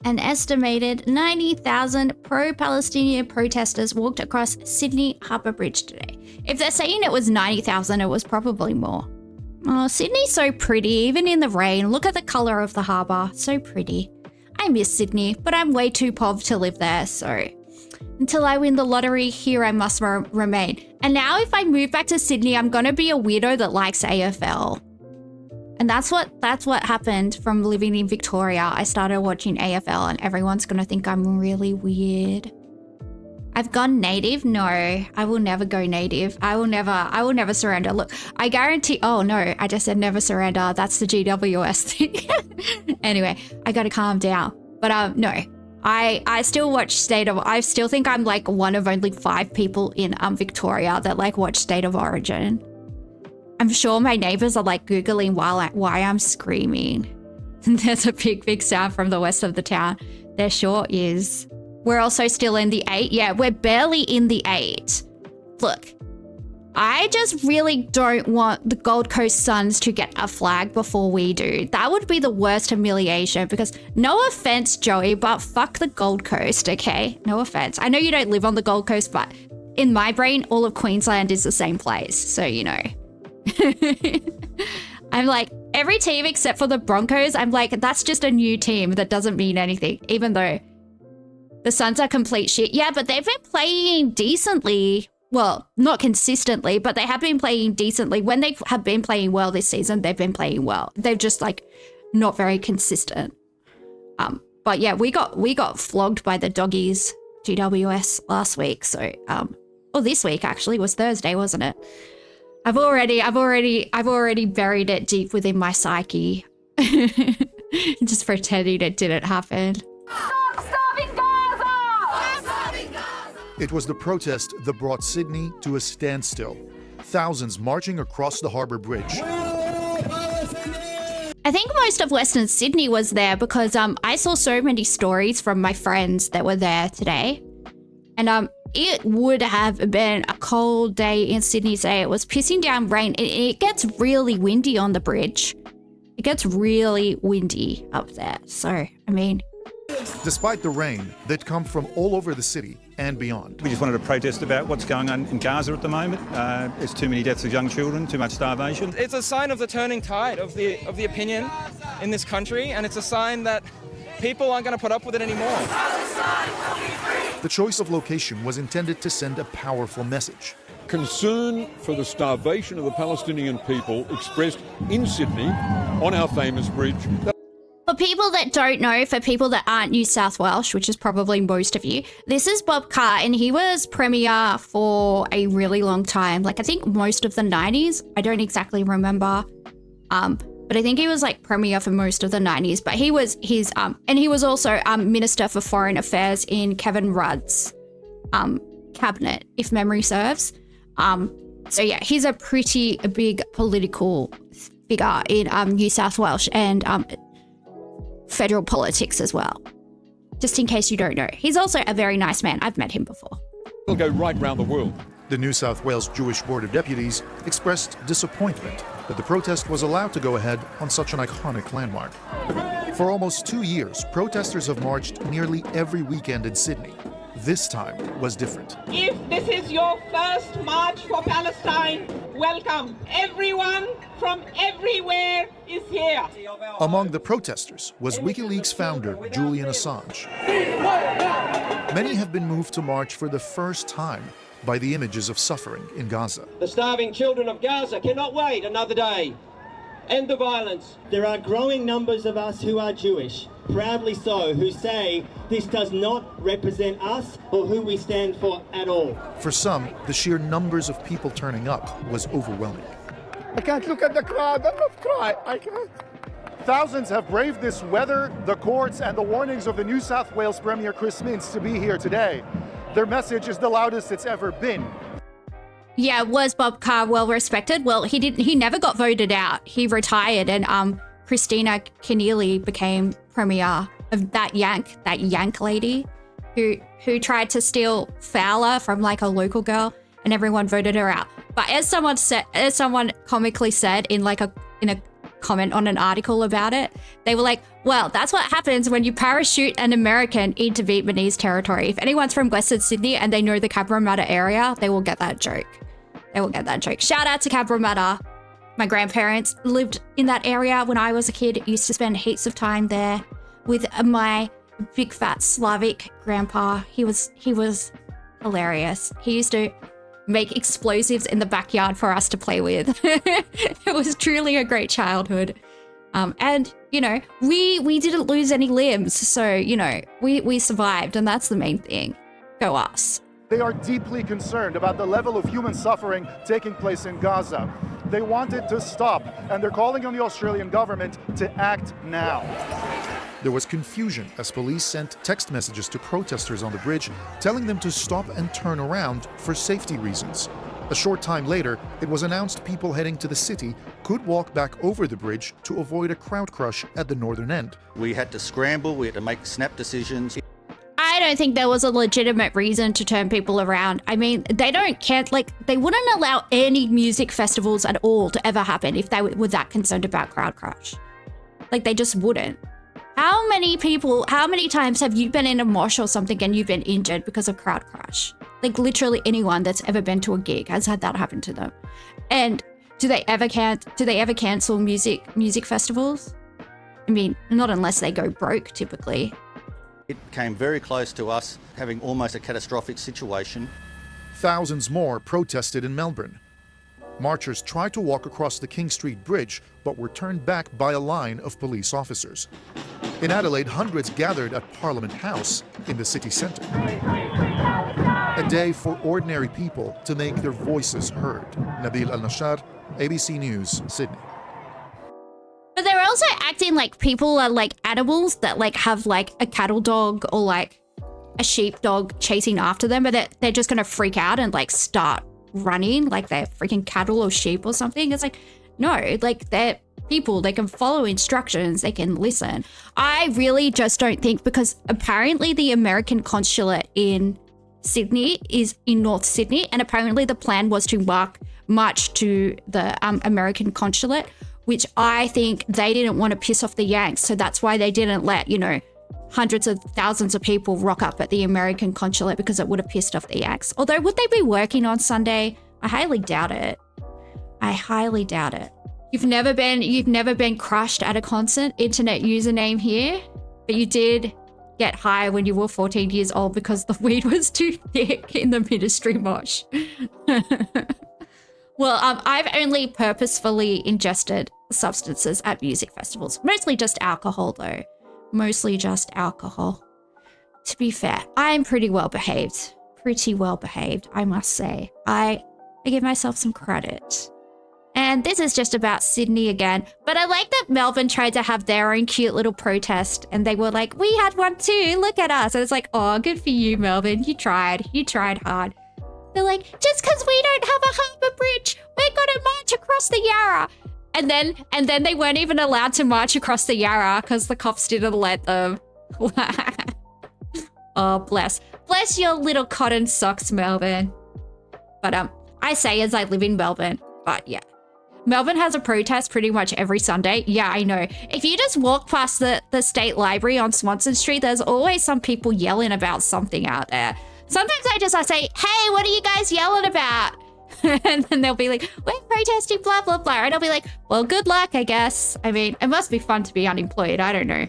An estimated 90,000 pro-Palestinian protesters walked across Sydney Harbour Bridge today. If they're saying it was 90,000, it was probably more. Oh, Sydney's so pretty, even in the rain. Look at the colour of the harbour. So pretty. I miss Sydney, but I'm way too pov to live there, so until I win the lottery, here I must remain. And now if I move back to Sydney, I'm gonna be a weirdo that likes AFL. And that's what happened from living in Victoria. I started watching AFL and everyone's gonna think I'm really weird. I've gone native? No, I will never go native. I will never surrender. Look, I guarantee, oh no, I just said never surrender. That's the GWS thing. Anyway, I gotta calm down. But no, I still watch I still think I'm like one of only 5 people in Victoria that like watch State of Origin. I'm sure my neighbors are like Googling why I'm screaming. There's a big sound from the west of the town. There sure is. We're also still in the 8. Yeah, we're barely in the 8. Look, I just really don't want the Gold Coast Suns to get a flag before we do. That would be the worst humiliation because no offense, Joey, but fuck the Gold Coast, okay? No offense. I know you don't live on the Gold Coast, but in my brain, all of Queensland is the same place. So, you know. I'm like, every team except for the Broncos, I'm like, that's just a new team that doesn't mean anything, even though the Suns are complete shit. Yeah, but they've been playing decently. Well, not consistently, but they have been playing decently. When they have been playing well this season, they've been playing well. They're just like not very consistent. But yeah, we got flogged by the doggies, GWS, last week. So, or this week actually, was Thursday, wasn't it? I've already buried it deep within my psyche. Just pretending it didn't happen. Stop starving Gaza! Stop starving Gaza! It was the protest that brought Sydney to a standstill. Thousands marching across the Harbour Bridge. I think most of Western Sydney was there because I saw so many stories from my friends that were there today. And it would have been a cold day in Sydney today. It was pissing down rain. It gets really windy on the bridge. It gets really windy up there. So, I mean... Despite the rain, they'd come from all over the city and beyond. We just wanted to protest about what's going on in Gaza at the moment. There's too many deaths of young children, too much starvation. It's a sign of the turning tide of the opinion in this country, and it's a sign that people aren't going to put up with it anymore. The choice of location was intended to send a powerful message. Concern for the starvation of the Palestinian people expressed in Sydney on our famous bridge. For people that don't know, for people that aren't New South Welsh, which is probably most of you, this is Bob Carr, and he was Premier for a really long time. Like, I think most of the 90s. I don't exactly remember. But I think he was like Premier for most of the 90s. But he was and he was also Minister for Foreign Affairs in Kevin Rudd's cabinet, if memory serves. So yeah, he's a pretty big political figure in New South Welsh and federal politics as well. Just in case you don't know. He's also a very nice man. I've met him before. We'll go right round the world. The New South Wales Jewish Board of Deputies expressed disappointment that the protest was allowed to go ahead on such an iconic landmark. For almost 2 years, protesters have marched nearly every weekend in Sydney. This time was different. If this is your first march for Palestine, welcome. Everyone from everywhere is here. Among the protesters was WikiLeaks founder Julian Assange. Many have been moved to march for the first time by the images of suffering in Gaza. The starving children of Gaza cannot wait another day. End the violence. There are growing numbers of us who are Jewish, proudly so, who say this does not represent us or who we stand for at all. For some, the sheer numbers of people turning up was overwhelming. I can't look at the crowd. I love cry. I can't. Thousands have braved this weather, the courts, and the warnings of the New South Wales Premier Chris Minns to be here today. Their message is the loudest it's ever been. Yeah, was Bob Carr well respected? Well, he never got voted out. He retired, and Christina Keneally became Premier of that Yank lady who tried to steal Fowler from like a local girl, and everyone voted her out. But as someone comically said in a comment on an article about it. They were like, well, that's what happens when you parachute an American into Vietnamese territory. If anyone's from Western Sydney and they know the Cabramatta area, they will get that joke. They will get that joke. Shout out to Cabramatta. My grandparents lived in that area when I was a kid. Used to spend heaps of time there with my big fat Slavic grandpa. He was hilarious. He used to make explosives in the backyard for us to play with. It was truly a great childhood. And, you know, we didn't lose any limbs. So, you know, we survived, and that's the main thing. Go us. They are deeply concerned about the level of human suffering taking place in Gaza. They want it to stop, and they're calling on the Australian government to act now. There was confusion as police sent text messages to protesters on the bridge telling them to stop and turn around for safety reasons. A short time later, it was announced people heading to the city could walk back over the bridge to avoid a crowd crush at the northern end. We had to scramble, we had to make snap decisions. I don't think there was a legitimate reason to turn people around. I mean, they wouldn't allow any music festivals at all to ever happen if they were that concerned about crowd crush. Like, they just wouldn't. How many times have you been in a mosh or something and you've been injured because of crowd crush? Like, literally anyone that's ever been to a gig has had that happen to them. And do they ever cancel music festivals? I mean, not unless they go broke, typically. It came very close to us having almost a catastrophic situation. Thousands more protested in Melbourne. Marchers tried to walk across the King Street Bridge, but were turned back by a line of police officers. In Adelaide, hundreds gathered at Parliament House in the city centre. A day for ordinary people to make their voices heard. Nabil Al-Nashar, ABC News, Sydney. But they're also acting like people are like animals that like have like a cattle dog or like a sheep dog chasing after them, but they're just gonna freak out and like start running like they're freaking cattle or sheep or something. It's like, no, like they're people, they can follow instructions, they can listen. I really just don't think, because apparently the American consulate in Sydney is in North Sydney, and apparently the plan was to march to the American consulate, which I think they didn't want to piss off the Yanks, so that's why they didn't let, you know, hundreds of thousands of people rock up at the American consulate, because it would have pissed off the Yanks. Although, would they be working on Sunday? I highly doubt it. I highly doubt it. You've never been crushed at a concert, internet username here, but you did get high when you were 14 years old because the weed was too thick in the ministry mosh. Well, I've only purposefully ingested substances at music festivals. Mostly just alcohol, though. Mostly just alcohol. To be fair, I'm pretty well behaved. Pretty well behaved, I must say. I give myself some credit. And this is just about Sydney again. But I like that Melbourne tried to have their own cute little protest. And they were like, we had one too, look at us. And it's like, oh, good for you, Melbourne. You tried hard. They're like, just because we don't have a harbour bridge, we're gonna march across the Yarra. And then they weren't even allowed to march across the Yarra because the cops didn't let them. Oh, bless your little cotton socks, Melbourne. But I say as I live in Melbourne, but yeah. Melbourne has a protest pretty much every Sunday. Yeah, I know. If you just walk past the State Library on Swanson Street, there's always some people yelling about something out there. Sometimes I say, hey, what are you guys yelling about? And then they'll be like, we're protesting, blah, blah, blah. And I'll be like, well, good luck, I guess. I mean, it must be fun to be unemployed. I don't know.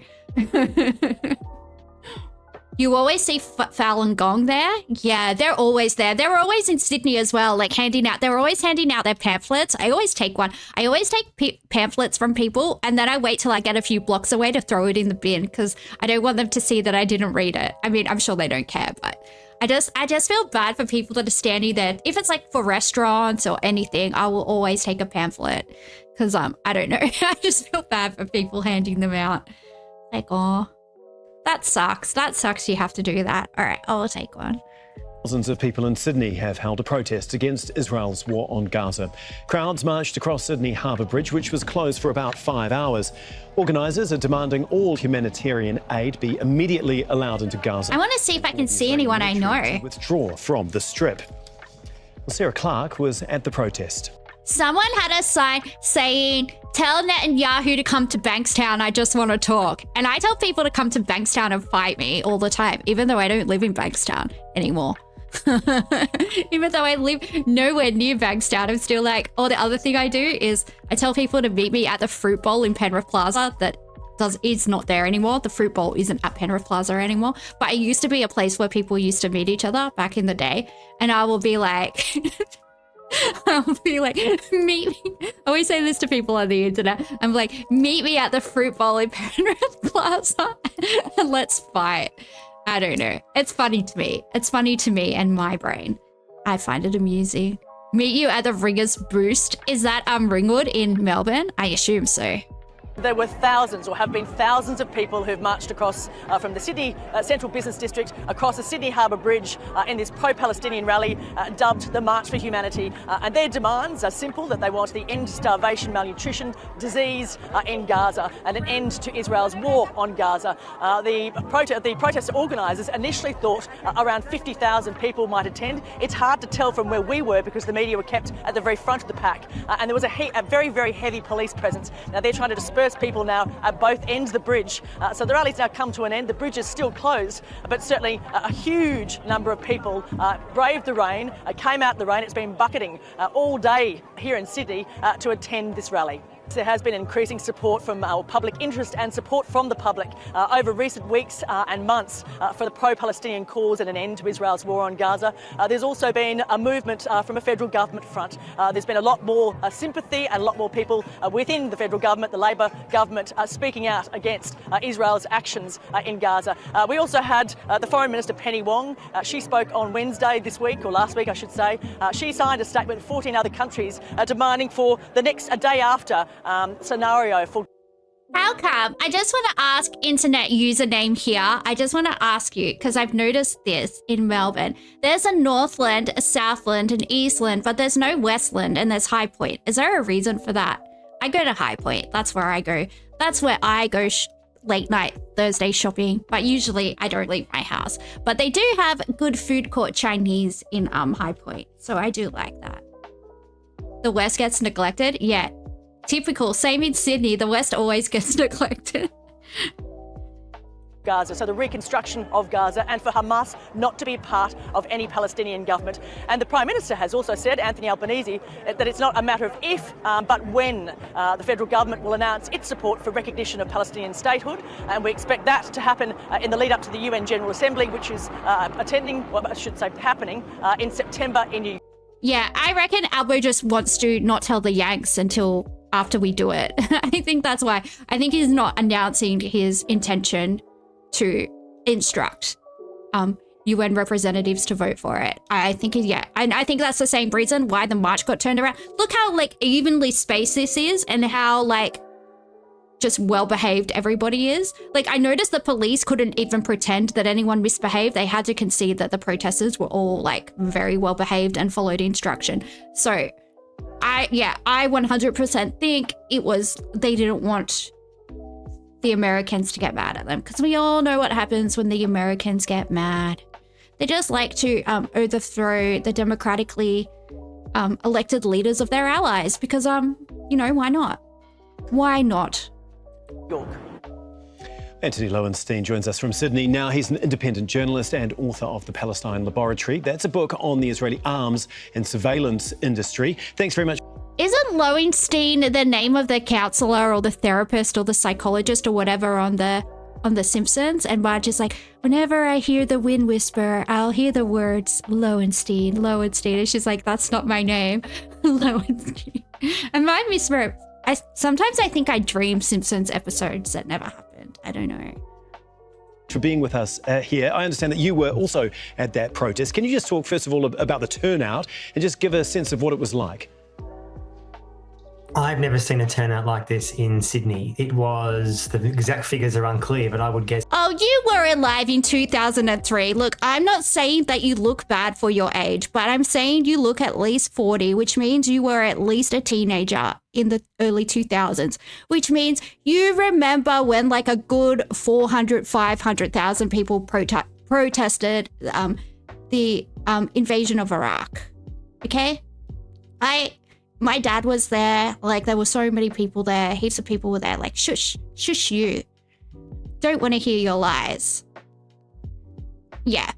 You always see Falun Gong there? Yeah, they're always there. They're always in Sydney as well, like they're always handing out their pamphlets. I always take one. I always take pamphlets from people, and then I wait till I get a few blocks away to throw it in the bin because I don't want them to see that I didn't read it. I mean, I'm sure they don't care, but I just feel bad for people that are standing there. If it's like for restaurants or anything, I will always take a pamphlet because I don't know. I just feel bad for people handing them out. Like, oh. That sucks. That sucks you have to do that. All right, I'll take one. Thousands of people in Sydney have held a protest against Israel's war on Gaza. Crowds marched across Sydney Harbour Bridge, which was closed for about 5 hours. Organisers are demanding all humanitarian aid be immediately allowed into Gaza. I want to see if I can see anyone I know. Withdraw from the strip. Well, Sarah Clark was at the protest. Someone had a sign saying, Tell Netanyahu to come to Bankstown. I just want to talk. And I tell people to come to Bankstown and fight me all the time, even though I don't live in Bankstown anymore. Even though I live nowhere near Bankstown, I'm still like, the other thing I do is I tell people to meet me at the Fruit Bowl in Penrith Plaza it's not there anymore. The Fruit Bowl isn't at Penrith Plaza anymore, but it used to be a place where people used to meet each other back in the day. And I will be like, meet me. I always say this to people on the internet. I'm like, meet me at the Fruit Bowl in Penrith Plaza and let's fight. I don't know. It's funny to me. It's funny to me and my brain. I find it amusing. Meet you at the Ringers Boost. Is that Ringwood in Melbourne? I assume so. There were thousands, or have been thousands, of people who've marched across from the Sydney Central Business District across the Sydney Harbour Bridge in this pro-Palestinian rally dubbed the March for Humanity. And their demands are simple, that they want the end to starvation, malnutrition, disease in Gaza, and an end to Israel's war on Gaza. The protest organisers initially thought around 50,000 people might attend. It's hard to tell from where we were because the media were kept at the very front of the pack. And there was a very, very heavy police presence. Now they're trying to disperse people now at both ends of the bridge. So the rally's now come to an end. The bridge is still closed, but certainly a huge number of people braved the rain, came out in the rain. It's been bucketing all day here in Sydney to attend this rally. There has been increasing support from public interest and support from the public over recent weeks and months for the pro-Palestinian cause and an end to Israel's war on Gaza. There's also been a movement from a federal government front. There's been a lot more sympathy and a lot more people within the federal government, the Labor government, speaking out against Israel's actions in Gaza. We also had the Foreign Minister Penny Wong. She spoke on Wednesday this week, or last week I should say. She signed a statement with 14 other countries demanding for the next day after scenario for. How come? I just want to ask internet username here. I just want to ask you, because I've noticed this in Melbourne. There's a Northland, a Southland, an Eastland, but there's no Westland and there's High Point. Is there a reason for that? I go to High Point. That's where I go. That's where I go late night Thursday shopping, but usually I don't leave my house. But they do have good food court Chinese in High Point, so I do like that. The West gets neglected? Yeah. Typical. Same in Sydney. The West always gets neglected. Gaza, so the reconstruction of Gaza, and for Hamas not to be part of any Palestinian government. And the Prime Minister has also said, Anthony Albanese, that it's not a matter of if, but when the federal government will announce its support for recognition of Palestinian statehood. And we expect that to happen in the lead up to the UN General Assembly, which is happening in September in New York. Yeah, I reckon Albo just wants to not tell the Yanks until after we do it. I think that's why. I think he's not announcing his intention to instruct UN representatives to vote for it. I think, yeah. And I think that's the same reason why the march got turned around. Look how evenly spaced this is and how just well-behaved everybody is. I noticed the police couldn't even pretend that anyone misbehaved. They had to concede that the protesters were all very well-behaved and followed instruction. So I 100% think it was, they didn't want the Americans to get mad at them, because we all know what happens when the Americans get mad. They just like to overthrow the democratically elected leaders of their allies because, why not? Why not? York. Anthony Lowenstein joins us from Sydney. Now he's an independent journalist and author of The Palestine Laboratory. That's a book on the Israeli arms and surveillance industry. Thanks very much. Isn't Lowenstein the name of the counselor or the therapist or the psychologist or whatever on the Simpsons? And Marge is like, whenever I hear the wind whisper, I'll hear the words Lowenstein, Lowenstein. And she's like, that's not my name, Lowenstein. And my whisper, sometimes I think I dream Simpsons episodes that never happened. I don't know. For being with us here. I understand that you were also at that protest. Can you just talk, first of all, about the turnout and just give a sense of what it was like? I've never seen a turnout like this in Sydney. It was, the exact figures are unclear, but I would guess. Oh, you were alive in 2003. Look, I'm not saying that you look bad for your age, but I'm saying you look at least 40, which means you were at least a teenager in the early 2000s, which means you remember when a good 500,000 people protested the invasion of Iraq. Okay? my dad was there. Like, there were so many people there. Heaps of people were there. Like, shush you. Don't want to hear your lies. Yeah.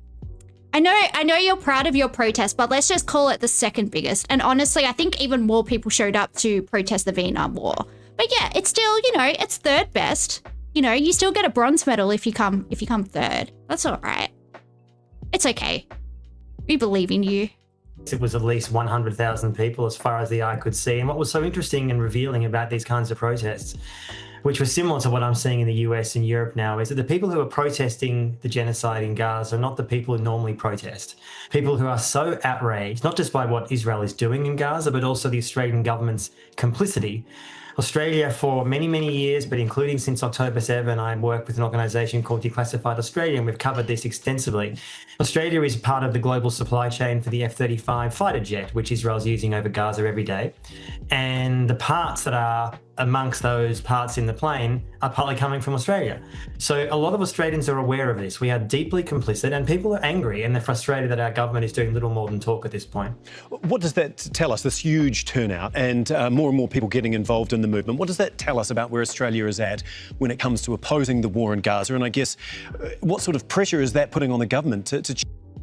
I know you're proud of your protest, but let's just call it the second biggest. And honestly, I think even more people showed up to protest the Vietnam War. But yeah, it's still, it's third best. You still get a bronze medal if you come third. That's all right. It's okay. We believe in you. It was at least 100,000 people as far as the eye could see. And what was so interesting and revealing about these kinds of protests, which was similar to what I'm seeing in the US and Europe now, is that the people who are protesting the genocide in Gaza are not the people who normally protest. People who are so outraged, not just by what Israel is doing in Gaza, but also the Australian government's complicity. Australia for many, many years, but including since October 7, I work with an organisation called Declassified Australia, and we've covered this extensively. Australia is part of the global supply chain for the F-35 fighter jet, which Israel's using over Gaza every day. And the parts that are amongst those parts in the plane are partly coming from Australia. So a lot of Australians are aware of this. We are deeply complicit, and people are angry and they're frustrated that our government is doing little more than talk at this point. What does that tell us, this huge turnout and more people getting involved in the movement? What does that tell us about where Australia is at when it comes to opposing the war in Gaza? And I guess, what sort of pressure is that putting on the government to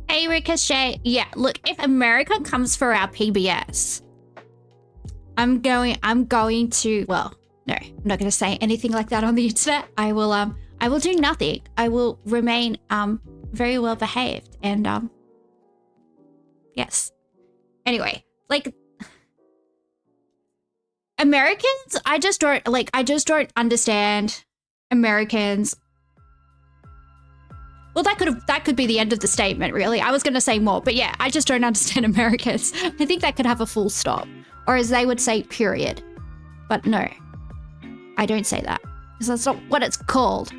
Hey, Ricochet. Yeah, look, if America comes for our PBS, I'm going to, well, no, I'm not going to say anything like that on the internet. I will do nothing. I will remain very well behaved and yes. Anyway, like, Americans, I just don't understand Americans. Well, that could be the end of the statement, really. I was going to say more, but yeah, I just don't understand Americans. I think that could have a full stop. Or as they would say, period. But no, I don't say that, because that's not what it's called.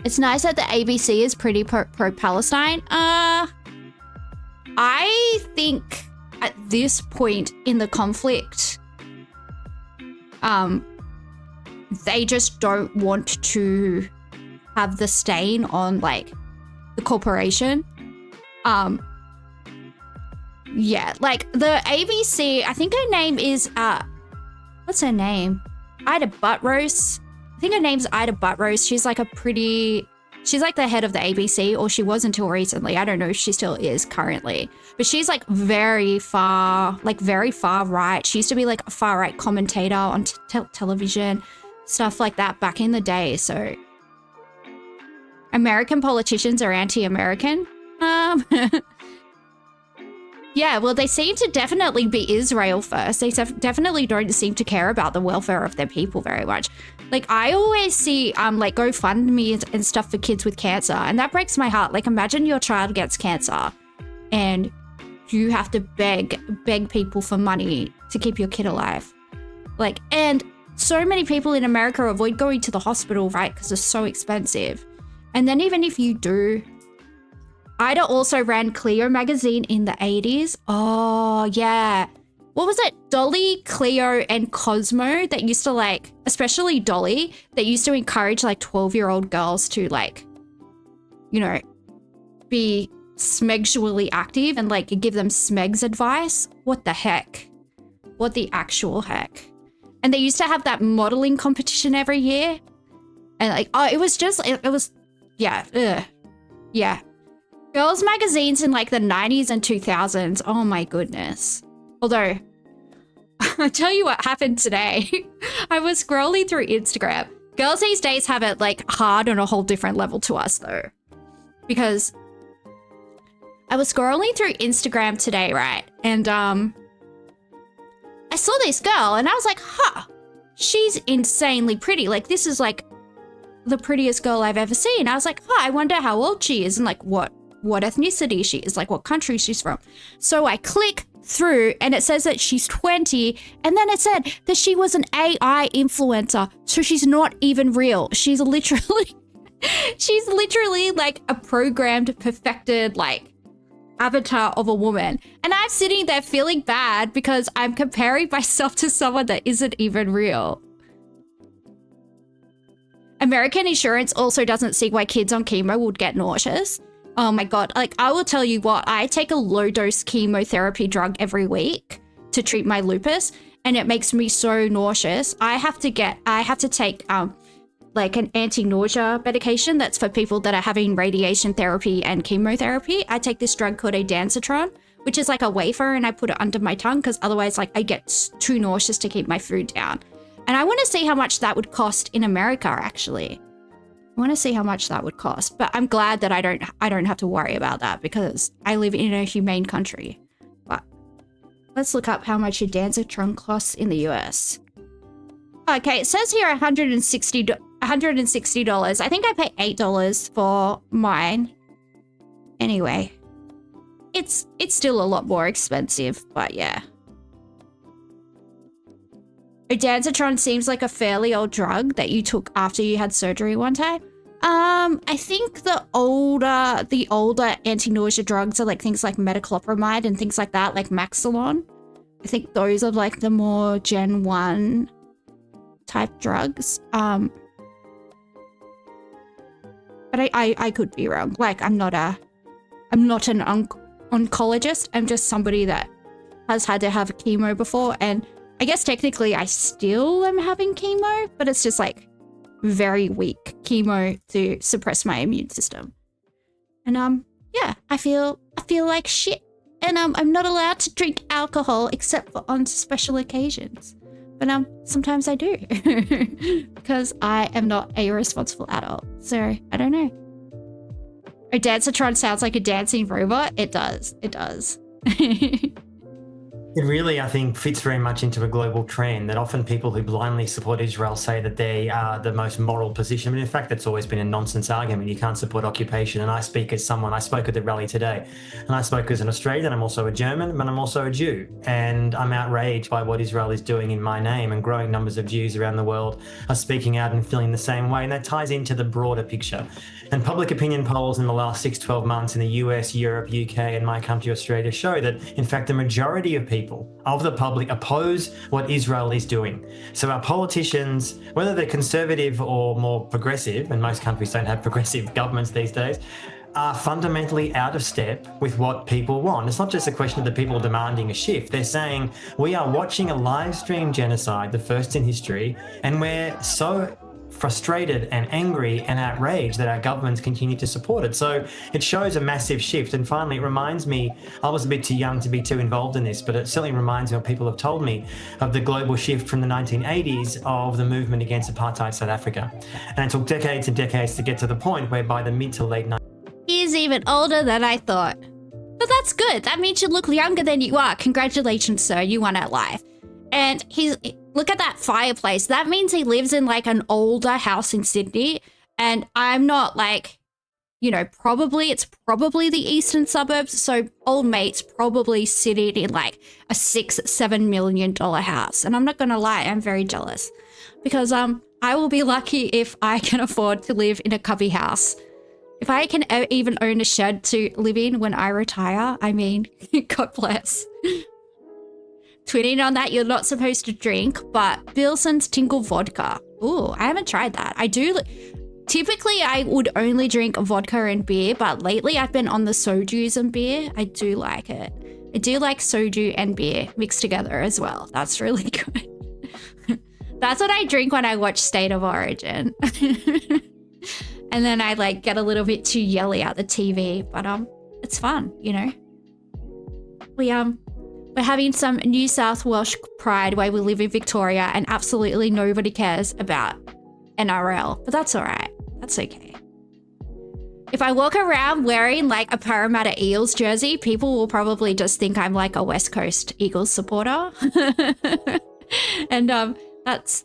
It's nice that the ABC is pretty pro-Palestine. I think at this point in the conflict, they just don't want to have the stain on, like, the corporation. Yeah, like the ABC, I think her name is, what's her name? Ida Buttrose. I think her name's Ida Buttrose. She's like she's like the head of the ABC, or she was until recently. I don't know if she still is currently, but she's like very far right. She used to be like a far right commentator on television, stuff like that back in the day. So American politicians are anti-American. Yeah, well, they seem to definitely be Israel first. They definitely don't seem to care about the welfare of their people very much. Like, I always see, like, GoFundMe and stuff for kids with cancer, and that breaks my heart. Like, imagine your child gets cancer, and you have to beg people for money to keep your kid alive. Like, and so many people in America avoid going to the hospital, right, because it's so expensive. And then even if you do, Ida also ran Cleo magazine in the 80s. Oh, yeah. What was it? Dolly, Cleo, and Cosmo that used to, like, especially Dolly, that used to encourage, like, 12-year-old girls to, like, you know, be smexually active and, like, give them smegs advice. What the heck? What the actual heck? And they used to have that modeling competition every year. And, like, oh, it was just, it was, yeah, yeah. Girls' magazines in, like, the 90s and 2000s. Oh, my goodness. Although, I'll tell you what happened today. I was scrolling through Instagram. Girls these days have it, like, hard on a whole different level to us, though. Because I was scrolling through Instagram today, right? And, I saw this girl, and I was like, huh, she's insanely pretty. Like, this is, like, the prettiest girl I've ever seen. I was like, huh, I wonder how old she is and, like, what ethnicity she is, like, what country she's from. So I click through and it says that she's 20, and then it said that she was an AI influencer, so she's not even real. She's literally like a programmed, perfected, like, avatar of a woman. And I'm sitting there feeling bad because I'm comparing myself to someone that isn't even real. American insurance also doesn't see why kids on chemo would get nauseous. Oh my God, like, I will tell you what, I take a low dose chemotherapy drug every week to treat my lupus, and it makes me so nauseous. I have to take like an anti-nausea medication that's for people that are having radiation therapy and chemotherapy. I take this drug called ondansetron, which is like a wafer, and I put it under my tongue because otherwise like I get too nauseous to keep my food down. And I want to see how much that would cost in America, actually. I want to see how much that would cost, but I'm glad that I don't have to worry about that because I live in a humane country. But let's look up how much ondansetron costs in the US. Okay, it says here $160. I think I pay $8 for mine. Anyway, it's still a lot more expensive, but yeah. Ondansetron seems like a fairly old drug that you took after you had surgery one time. I think the older anti-nausea drugs are like things like metoclopramide and things like that, like Maxilon. I think those are like the more Gen 1 type drugs. But I could be wrong. Like I'm not an oncologist. I'm just somebody that has had to have chemo before, and I guess technically I still am having chemo, but it's just like very weak chemo to suppress my immune system. And yeah, I feel like shit. And I'm not allowed to drink alcohol except for on special occasions. But sometimes I do because I am not a responsible adult. So I don't know. Ondansetron sounds like a dancing robot. It does. It does. It really, I think, fits very much into a global trend that often people who blindly support Israel say that they are the most moral position. But in fact, that's always been a nonsense argument. You can't support occupation. And I spoke at the rally today, and I spoke as an Australian. I'm also a German, but I'm also a Jew. And I'm outraged by what Israel is doing in my name, and growing numbers of Jews around the world are speaking out and feeling the same way. And that ties into the broader picture. And public opinion polls in the last 6-12 months in the US, Europe, UK, and my country, Australia, show that, in fact, the majority of people of the public oppose what Israel is doing. So our politicians, whether they're conservative or more progressive, and most countries don't have progressive governments these days, are fundamentally out of step with what people want. It's not just a question of the people demanding a shift. They're saying, we are watching a live stream genocide, the first in history, and we're so frustrated and angry and outraged that our governments continue to support it. So it shows a massive shift. And finally, it reminds me, I was a bit too young to be too involved in this, but it certainly reminds me, what people have told me, of the global shift from the 1980s of the movement against apartheid South Africa. And it took decades and decades to get to the point where by the mid to late 90s. He's even older than I thought. But that's good. That means you look younger than you are. Congratulations, sir. You won at life. And look at that fireplace. That means he lives in like an older house in Sydney. And I'm not like, it's probably the eastern suburbs. So old mate's probably sitting in like a $6-7 million house. And I'm not going to lie, I'm very jealous because I will be lucky if I can afford to live in a cubby house. If I can even own a shed to live in when I retire, I mean, God bless. Tweeting on that, you're not supposed to drink, but Bilson's Tingle Vodka. Ooh, I haven't tried that. Typically I would only drink vodka and beer, but lately I've been on the sojus and beer. I do like it. I do like soju and beer mixed together as well. That's really good. That's what I drink when I watch State of Origin. And then I like get a little bit too yelly at the TV, but it's fun, We're having some New South Welsh pride where we live in Victoria and absolutely nobody cares about NRL, but that's all right. That's okay. If I walk around wearing like a Parramatta Eels jersey, people will probably just think I'm like a West Coast Eagles supporter. And that's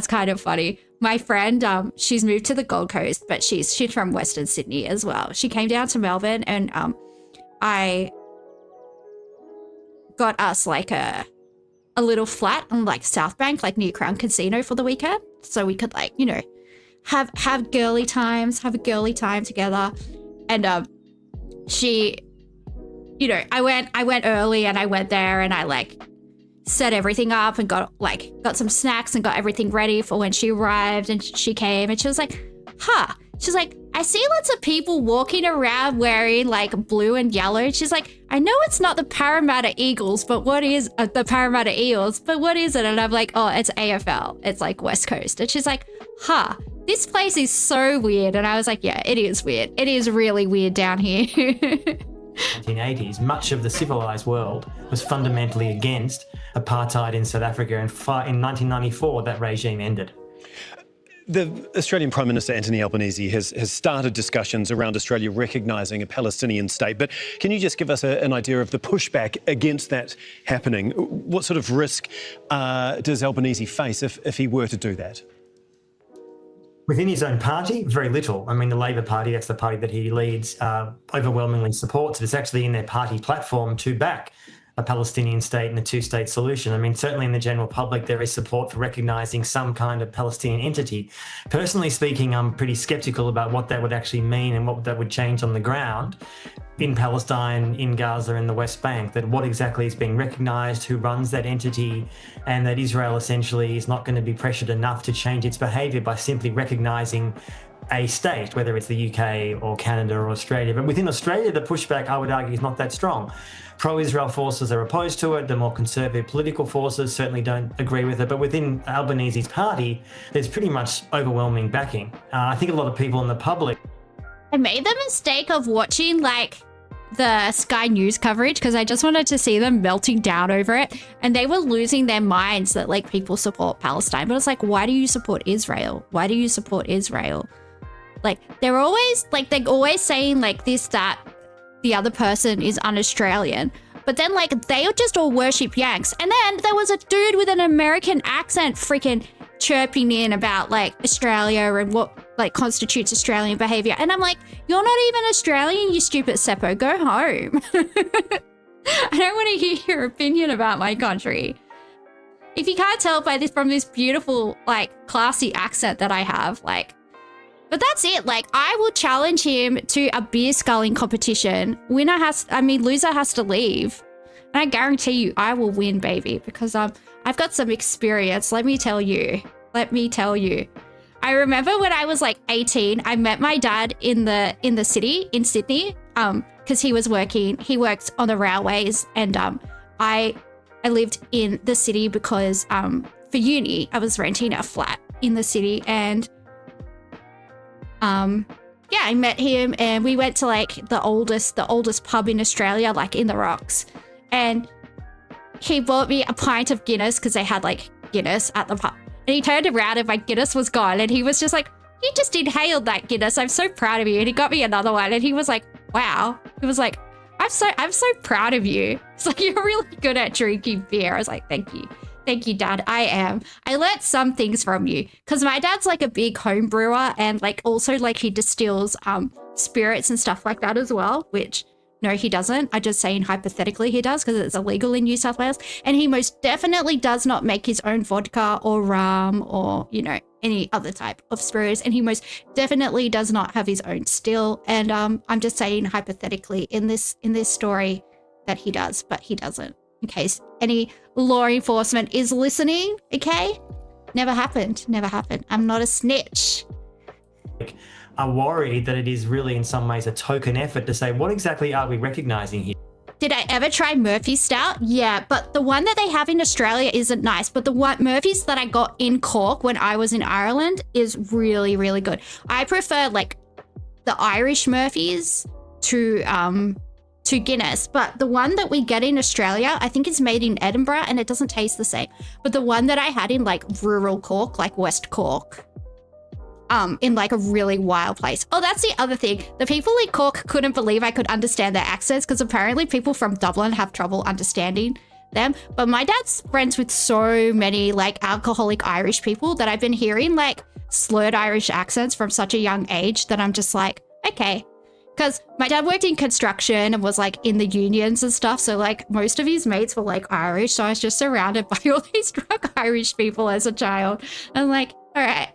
kind of funny. My friend, she's moved to the Gold Coast, but she's from Western Sydney as well. She came down to Melbourne and I got us like a little flat on like South Bank, like near Crown Casino for the weekend. So we could like, have girly times, have a girly time together. And she, I went early and I went there and I like set everything up and got some snacks and got everything ready for when she arrived. And she came and she was like, She's like, I see lots of people walking around wearing like blue and yellow. She's like, I know it's not the Parramatta Eagles, but what is the Parramatta Eels? But what is it? And I'm like, oh, it's AFL. It's like West Coast. And she's like, this place is so weird. And I was like, yeah, it is weird. It is really weird down here. 1980s, much of the civilized world was fundamentally against apartheid in South Africa, and in 1994 that regime ended. The Australian Prime Minister Anthony Albanese has started discussions around Australia recognising a Palestinian state, but can you just give us an idea of the pushback against that happening? What sort of risk does Albanese face if he were to do that? Within his own party, very little. I mean, the Labor Party, that's the party that he leads, overwhelmingly supports it. It's actually in their party platform to back a Palestinian state and a two-state solution. I mean, certainly in the general public, there is support for recognising some kind of Palestinian entity. Personally speaking, I'm pretty sceptical about what that would actually mean and what that would change on the ground in Palestine, in Gaza, in the West Bank, that what exactly is being recognised, who runs that entity, and that Israel essentially is not going to be pressured enough to change its behaviour by simply recognising a state, whether it's the UK or Canada or Australia. But within Australia, the pushback, I would argue, is not that strong. Pro-Israel forces are opposed to it. The more conservative political forces certainly don't agree with it. But within Albanese's party, there's pretty much overwhelming backing. I think a lot of people in the public... I made the mistake of watching like the Sky News coverage because I just wanted to see them melting down over it, and they were losing their minds that like people support Palestine. But it's like, why do you support Israel? Why do you support Israel? Like they're always saying like this, that the other person is un-Australian, but then like they just all worship Yanks. And then there was a dude with an American accent freaking chirping in about like Australia and what like constitutes Australian behavior. And I'm like, you're not even Australian, you stupid Seppo, go home. I don't want to hear your opinion about my country. If you can't tell from this beautiful, like classy accent that I have, like, but that's it. Like, I will challenge him to a beer sculling competition. Loser has to leave. And I guarantee you, I will win, baby, because I've got some experience. Let me tell you. I remember when I was like 18, I met my dad in the city in Sydney, because he works on the railways, and I lived in the city because for uni I was renting a flat in the city, and yeah, I met him and we went to like the oldest pub in Australia, like in the Rocks. And he bought me a pint of Guinness because they had like Guinness at the pub. And he turned around and my Guinness was gone. And he was just like, you just inhaled that Guinness. I'm so proud of you. And he got me another one. And he was like, wow. He was like, I'm so proud of you. It's like, you're really good at drinking beer. I was like, thank you. Thank you, Dad. I am. I learnt some things from you because my dad's like a big home brewer, and like also like he distills spirits and stuff like that as well, which no, he doesn't. I'm just saying hypothetically he does because it's illegal in New South Wales. And he most definitely does not make his own vodka or rum or, you know, any other type of spirits. And he most definitely does not have his own still. And I'm just saying hypothetically in this story that he does, but he doesn't. In case any law enforcement is listening, okay? Never happened. I'm not a snitch. Are worried that it is really in some ways a token effort to say, what exactly are we recognising here? Did I ever try Murphy's Stout? Yeah, but the one that they have in Australia isn't nice. But the one Murphy's that I got in Cork when I was in Ireland is really, really good. I prefer like the Irish Murphy's to Guinness, but the one that we get in Australia, I think it's made in Edinburgh and it doesn't taste the same. But the one that I had in like rural Cork, like West Cork, in like a really wild place. Oh, that's the other thing. The people in Cork couldn't believe I could understand their accents because apparently people from Dublin have trouble understanding them. But my dad's friends with so many like alcoholic Irish people that I've been hearing like slurred Irish accents from such a young age that I'm just like, okay. Because my dad worked in construction and was like in the unions and stuff. So like most of his mates were like Irish. So I was just surrounded by all these drunk Irish people as a child. I'm like, all right.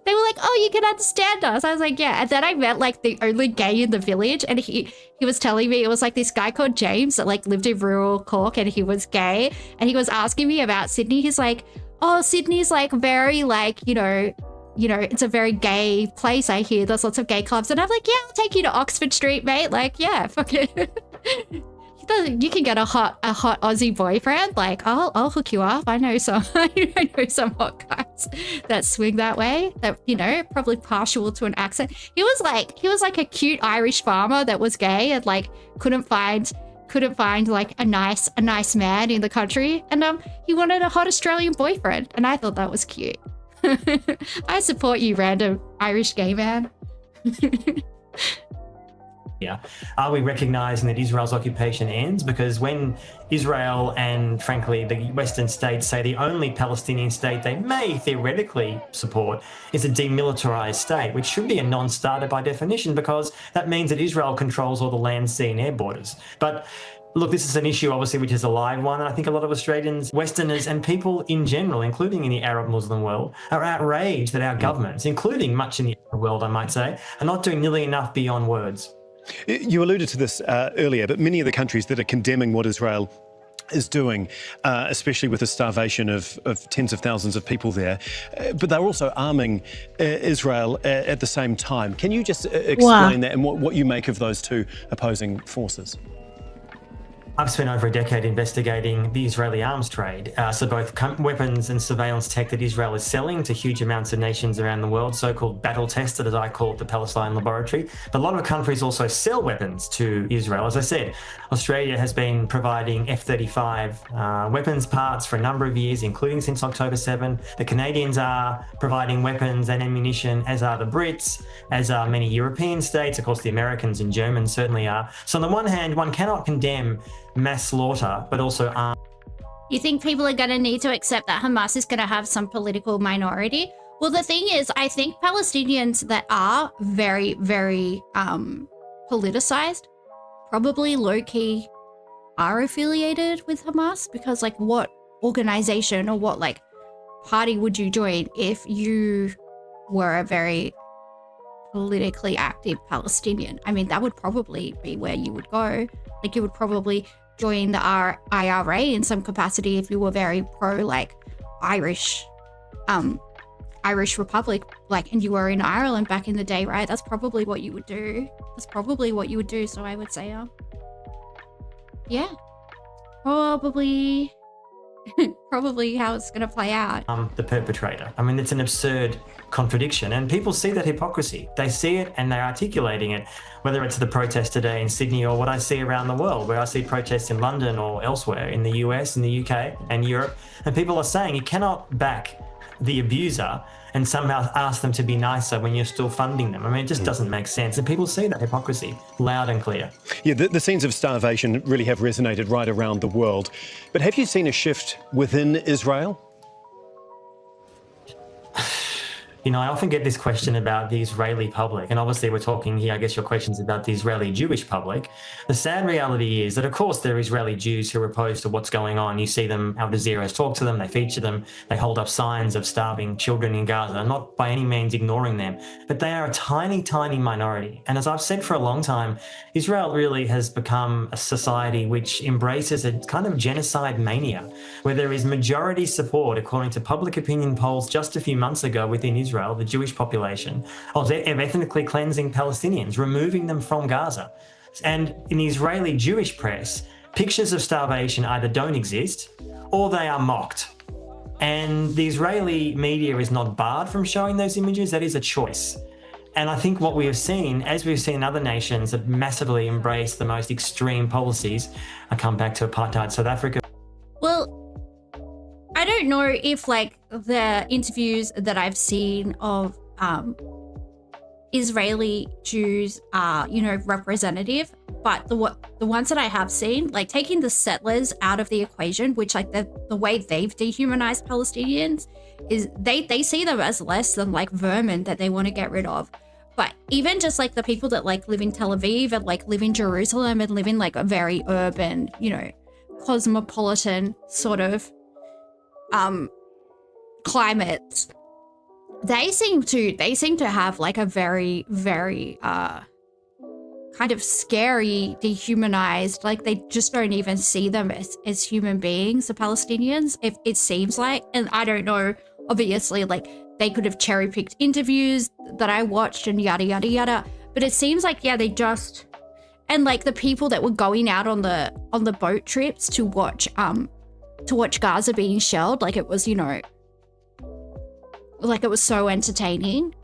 They were like, oh, you can understand us. I was like, yeah. And then I met like the only gay in the village. And he was telling me it was like this guy called James that like lived in rural Cork and he was gay. And he was asking me about Sydney. He's like, oh, Sydney's like very like, you know, you know, it's a very gay place. I hear there's lots of gay clubs, and I'm like, yeah, I'll take you to Oxford Street, mate. Like, yeah, fuck it. You can get a hot Aussie boyfriend. Like, I'll hook you up. I know some hot guys that swing that way. That, you know, probably partial to an accent. He was like a cute Irish farmer that was gay and like couldn't find like a nice man in the country, and he wanted a hot Australian boyfriend, and I thought that was cute. I support you, random Irish gay man. Yeah. Are we recognizing that Israel's occupation ends? Because when Israel and, frankly, the Western states say the only Palestinian state they may theoretically support is a demilitarized state, which should be a non-starter by definition, because that means that Israel controls all the land, sea and air borders. But look, this is an issue, obviously, which is a live one. And I think a lot of Australians, Westerners and people in general, including in the Arab Muslim world, are outraged that our governments, including much in the Arab world, I might say, are not doing nearly enough beyond words. You alluded to this earlier, but many of the countries that are condemning what Israel is doing, especially with the starvation of tens of thousands of people there, but they're also arming Israel at the same time. Can you just explain that and what you make of those two opposing forces? I've spent over a decade investigating the Israeli arms trade, so both weapons and surveillance tech that Israel is selling to huge amounts of nations around the world, so-called battle tested, as I call it, the Palestine laboratory. But a lot of countries also sell weapons to Israel. As I said, Australia has been providing F-35 weapons parts for a number of years, including since October 7. The Canadians are providing weapons and ammunition, as are the Brits, as are many European states. Of course, the Americans and Germans certainly are. So on the one hand, one cannot condemn mass slaughter, but also arms. You think people are going to need to accept that Hamas is going to have some political minority? Well, the thing is, I think Palestinians that are very, very politicized, probably low-key are affiliated with Hamas, because like what organization or what like party would you join if you were a very politically active Palestinian? I mean, that would probably be where you would go. Like you would probably join the IRA in some capacity if you were very pro like Irish Republic, like, and you were in Ireland back in the day, right? That's probably what you would do. So I would say, yeah, probably how it's going to play out. The perpetrator. I mean, it's an absurd contradiction, and people see that hypocrisy. They see it and they're articulating it, whether it's the protest today in Sydney or what I see around the world, where I see protests in London or elsewhere in the US, in the UK and Europe, and people are saying you cannot back the abuser and somehow ask them to be nicer when you're still funding them. I mean, it just doesn't make sense. And people see that hypocrisy loud and clear. Yeah, the scenes of starvation really have resonated right around the world. But have you seen a shift within Israel? You know, I often get this question about the Israeli public, and obviously we're talking here, I guess your question's about the Israeli Jewish public. The sad reality is that, of course, there are Israeli Jews who are opposed to what's going on. You see them, Al Jazeera has talked to them, they feature them, they hold up signs of starving children in Gaza, not by any means ignoring them, but they are a tiny, tiny minority. And as I've said for a long time, Israel really has become a society which embraces a kind of genocide mania, where there is majority support, according to public opinion polls just a few months ago within Israel, the Jewish population, of ethnically cleansing Palestinians, removing them from Gaza. And in the Israeli Jewish press, pictures of starvation either don't exist or they are mocked. And the Israeli media is not barred from showing those images. That is a choice. And I think what we have seen, as we've seen in other nations that massively embrace the most extreme policies, I come back to apartheid South Africa. Well, I don't know if like the interviews that I've seen of Israeli Jews are, you know, representative, but the ones that I have seen, like taking the settlers out of the equation, which like the way they've dehumanized Palestinians is they see them as less than like vermin that they want to get rid of. But even just like the people that like live in Tel Aviv and like live in Jerusalem and live in like a very urban, you know, cosmopolitan sort of climates, they seem to have like a very, very kind of scary, dehumanized, like they just don't even see them as human beings, the Palestinians, if it seems like. And I don't know, obviously, like they could have cherry-picked interviews that I watched and yada, yada, yada. But it seems like, yeah, they just... And like the people that were going out on the boat trips to watch Gaza being shelled, like it was, you know, like it was so entertaining.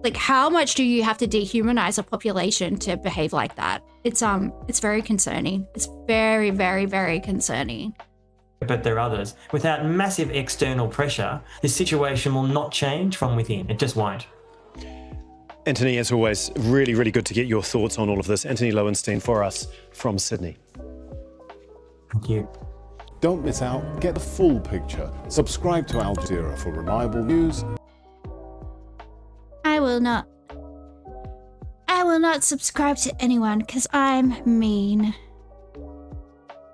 Like, how much do you have to dehumanize a population to behave like that? It's very concerning. It's very, very, very concerning. But there are others. Without massive external pressure, this situation will not change from within. It just won't. Anthony, as always, really, really good to get your thoughts on all of this. Anthony Lowenstein for us from Sydney. Thank you. Don't miss out. Get the full picture. Subscribe to Al Jazeera for reliable news. I will not subscribe to anyone because I'm mean.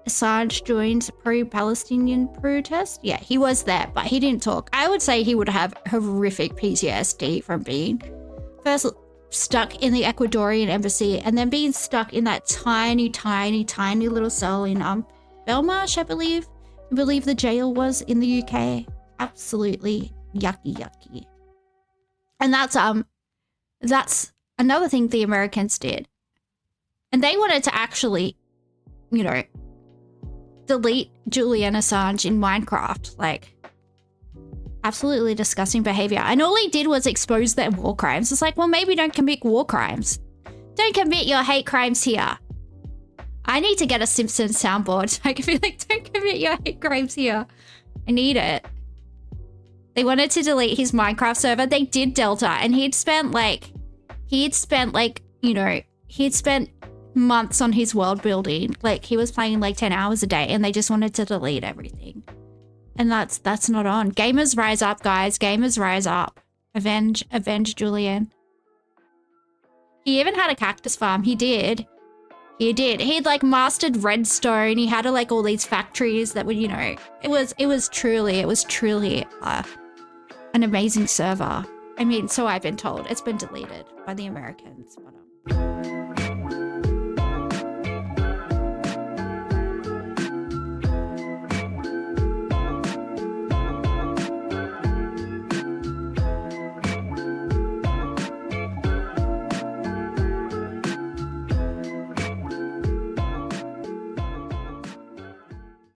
Assange joined pro-Palestinian protest. Yeah, he was there, but he didn't talk. I would say he would have horrific PTSD from being first stuck in the Ecuadorian embassy and then being stuck in that tiny, tiny, tiny little cell in Belmarsh, I believe the jail was in the UK. Absolutely yucky, yucky. And that's another thing the Americans did. And they wanted to actually, you know, delete Julian Assange in Minecraft. Like, absolutely disgusting behavior. And all he did was expose their war crimes. It's like, well, maybe don't commit war crimes. Don't commit your hate crimes here. I need to get a Simpsons soundboard. I can be like, don't commit your hate crimes here. I need it. They wanted to delete his Minecraft server. They did Delta, and he'd spent months on his world building. Like, he was playing like 10 hours a day, and they just wanted to delete everything. And that's not on. Gamers rise up, guys. Gamers rise up. Avenge Julian. He even had a cactus farm. He did. He'd like mastered redstone. He had like all these factories that were, you know, it was truly an amazing server. I mean, so I've been told. It's been deleted by the Americans. But,